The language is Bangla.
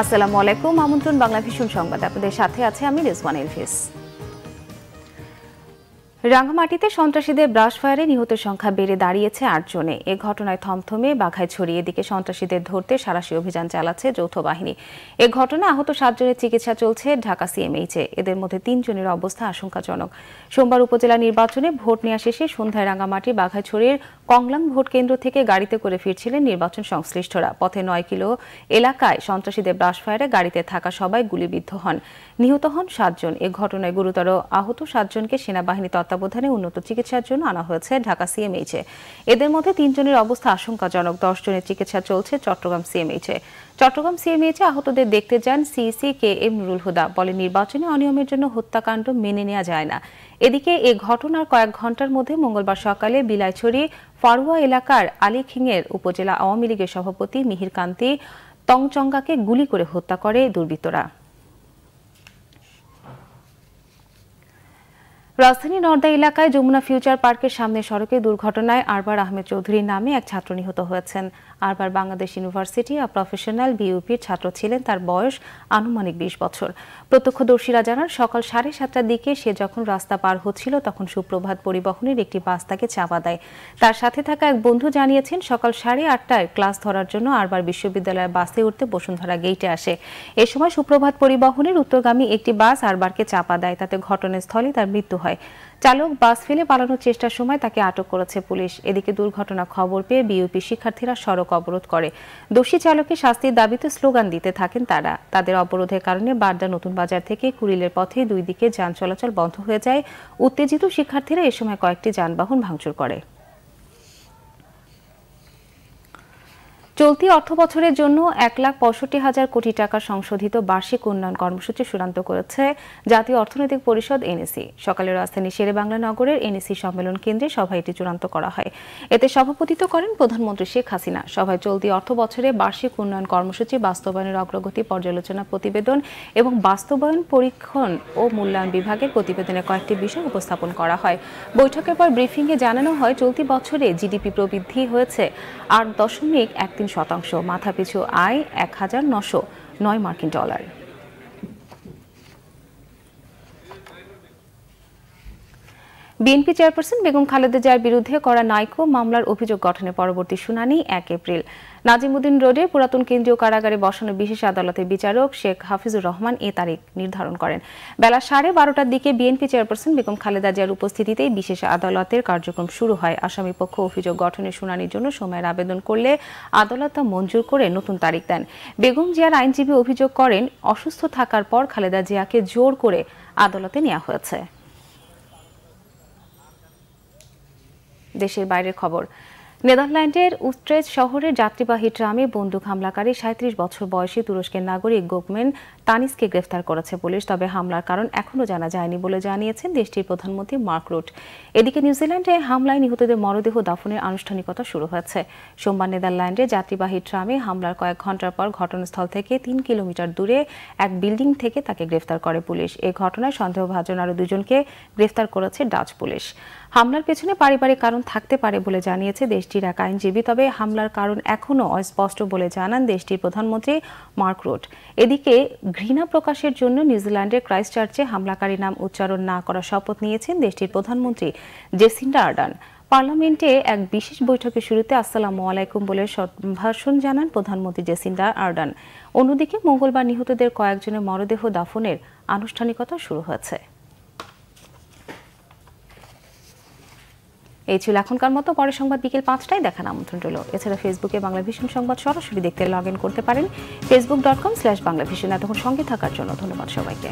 আসসালামু আলাইকুম। আমন্ত্রণ বাংলা ভিশন সংবাদ, আপনাদের সাথে আছে আমি রেজওয়ান এলফিস। রাঙ্গামাটিতে সন্ত্রাসীদের ব্রাশ ফায়ারে নিহতের সংখ্যা বেড়ে দাঁড়িয়েছে ৮ জনে। এ ঘটনায় থমথমে বাঘাইছড়ি। এদিকে সন্ত্রাসীদের ধরতে সাঁড়াশি অভিযান চালাচ্ছে যৌথ বাহিনী। এ ঘটনায় আহত ৭ জনের চিকিৎসা চলছে ঢাকা সিএমএইচে। এদের মধ্যে ৩ জনের অবস্থা আশঙ্কাজনক। সোমবার উপজেলা নির্বাচনে ভোট নেওয়া শেষে সন্ধ্যায় রাঙ্গামাটি বাঘাইছড়ির কংলাং ভোট কেন্দ্র থেকে গাড়িতে করে ফিরছিলেন নির্বাচন সংশ্লিষ্টরা। পথে ৯ কিলো এলাকায় সন্ত্রাসীদের ব্রাশ ফায়ারে গাড়িতে থাকা সবাই গুলিবিদ্ধ হন। নিহত হন ৭ জন। এ ঘটনায় গুরুতর আহত ৭ জনকে সেনাবাহিনী তত্ত্বাবধানে উন্নত চিকিৎসার জন্য আনা হয়েছে ঢাকা সিএমএইচে। এদের মধ্যে ৩ জনের অবস্থা আশঙ্কাজনক। ১০ জনের চিকিৎসা চলছে চট্টগ্রাম সিএমএইচে। চট্টগ্রাম সিএমএইচে আহতদের দেখতে যান CEC K M Nurul Huda. বলে, নির্বাচনী অনিয়মের জন্য হত্যাকাণ্ড মেনে নেওয়া যায় না। এদিকে এ ঘটনার কয়েক ঘণ্টার মধ্যে মঙ্গলবার সকালে বিলাইছড়ি ফারুয়া এলাকার আলীখিংয়ের উপজেলা আওয়ামী লীগের সভাপতি মিহির কান্তি তংচঙ্গাকে গুলি করে হত্যা করে দুর্বৃত্তরা। রাজধানী নর্দা এলাকায় যমুনা ফিউচার পার্কের সামনে সড়কে দুর্ঘটনায় আরবার আহমেদ চৌধুরীর নামে এক ছাত্র নিহত হয়েছেন। আরবার বাংলাদেশ ইউনিভার্সিটি প্রফেশনাল বিইউপির ছাত্র ছিলেন। তার বয়স আনুমানিক ২০ বছর। প্রত্যক্ষদর্শীরা জানান, সকাল ৭:৩০টার দিকে সে যখন রাস্তা পার হচ্ছিল তখন সুপ্রভাত পরিবহনের একটি বাস তাকে চাপা দেয়। তার সাথে থাকা এক বন্ধু জানিয়েছেন, সকাল ৮:৩০টায় ক্লাস ধরার জন্য আরবার বিশ্ববিদ্যালয়ের বাসে উঠতে বসুন্ধরা গেইটে আসে। এ সময় সুপ্রভাত পরিবহনের উত্তরগামী একটি বাস আরবারকে চাপা দেয়। তাতে ঘটনাস্থলে তার মৃত্যু হয়। চালক বাস ফেলে পালানোর চেষ্টার সময় তাকে আটক করেছে পুলিশ। এদিকে দুর্ঘটনা খবর পেয়ে বিইউপি শিক্ষার্থীরা সড়ক অবরোধ করে। দোষী চালকের শাস্তির দাবিতে স্লোগান দিতে থাকেন তারা। তাদের অবরোধের কারণে বাড্ডা নতুন বাজার থেকে কুড়িলের পথে দুই দিকে যান চলাচল বন্ধ হয়ে যায়। উত্তেজিত শিক্ষার্থীরা এ সময় কয়েকটি যানবাহন ভাঙচুর করে। চলতি অর্থবছরের জন্য ১,৬৫,০০০ কোটি টাকার সংশোধিত বার্ষিক উন্নয়ন কর্মসূচি চূড়ান্ত করেছে জাতীয় অর্থনৈতিক পরিষদ এনএসি। সকালে রাজধানী শেরেবাংলা নগরের এনএসি সম্মেলন কেন্দ্রে সভায় এটি চূড়ান্ত করা হয়। এতে সভাপতিত্ব করেন প্রধানমন্ত্রী শেখ হাসিনা। সভায় চলতি অর্থবছরে বার্ষিক উন্নয়ন কর্মসূচি বাস্তবায়নের অগ্রগতি পর্যালোচনা প্রতিবেদন এবং বাস্তবায়ন পরীক্ষণ ও মূল্যায়ন বিভাগের প্রতিবেদনের কয়েকটি বিষয় উপস্থাপন করা হয়। বৈঠকের পর ব্রিফিংয়ে জানানো হয়, চলতি বছরে জিডিপি প্রবৃদ্ধি হয়েছে ৮.১৩%। মাথাপিছু আয় $১,৯০৯। বিএনপি চেয়ারপারসন বেগম খালেদা জিয়ার বিরুদ্ধে করা নাইকো মামলার অভিযোগ গঠনের পরবর্তী শুনানি ১ এপ্রিল। নাজিমুদ্দিন রোডে পুরাতন কেন্দ্রীয় কারাগারে বসানো বিশেষ আদালতের বিচারক শেখ হাফিজুর রহমান এ তারিখ নির্ধারণ করেন। বেলা 12:30টার দিকে বিএনপি চেয়ারপারসন বেগম খালেদা জিয়ার উপস্থিতিতেই বিশেষ আদালতের কার্যক্রম শুরু হয়। আসামি পক্ষ অভিযোগ গঠনের শুনানির জন্য সময়ের আবেদন করলে আদালত তা মঞ্জুর করে নতুন তারিখ দেন। বেগম জিয়ার আইনজীবী অভিযোগ করেন, অসুস্থ থাকার পর খালেদা জিয়াকে জোর করে আদালতে নেওয়া হয়েছে। দেশের বাইরের খবর। নেদারল্যান্ডের উট্রেচ শহরের যাত্রীবাহী ট্রামে বন্দুক হামলাকারী ৩৭ বছর বয়সী তুরস্কের নাগরিক গোকমেন তানিসকে গ্রেফতার করেছে পুলিশ। তবে হামলার কারণ এখনও জানা যায়নি বলে জানিয়েছেন দেশটির প্রধানমন্ত্রী মার্ক রুট। এদিকে নিউজিল্যান্ডে হামলায় নিহতদের মরদেহ দাফনের আনুষ্ঠানিকতা শুরু হয়েছে। সোমবার নেদারল্যান্ডে যাত্রীবাহী ট্রামে হামলার কয়েক ঘণ্টার পর ঘটনাস্থল থেকে ৩ কিলোমিটার দূরে এক বিল্ডিং থেকে তাকে গ্রেফতার করে পুলিশ। এই ঘটনায় সন্দেহভাজন আরও ২ জনকে গ্রেফতার করেছে ডাচ পুলিশ। হামলার পেছনে পারিবারিক কারণ থাকতে পারে বলে জানিয়েছে দেশটির এক আইনজীবী। তবে হামলার কারণ এখনও অস্পষ্ট বলে জানান দেশটির প্রধানমন্ত্রী মার্ক রুট। এদিকে ঘৃণা প্রকাশের জন্য নিউজিল্যান্ডের ক্রাইস্টচার্চে হামলাকারী নাম উচ্চারণ না করার শপথ নিয়েছেন দেশটির প্রধানমন্ত্রী জেসিন্ডা আর্ডার্ন। পার্লামেন্টে এক বিশেষ বৈঠকের শুরুতে আসসালামু আলাইকুম বলে ভাষণ জানান প্রধানমন্ত্রী জেসিন্ডা আর্ডার্ন। অন্যদিকে মঙ্গলবার নিহতদের কয়েকজনের মরদেহ দাফনের আনুষ্ঠানিকতা শুরু হয়েছে। এই ছিল এখনকার মতো। পরের সংবাদ বিকেল ৫টায় দেখার আমন্ত্রণ রইল। এছাড়া ফেসবুকে বাংলা ভিশন সংবাদ সরাসরি দেখতে লগ ইন করতে পারেন facebook.com/বাংলাভিশন। এতক্ষণ সঙ্গে থাকার জন্য ধন্যবাদ সবাইকে।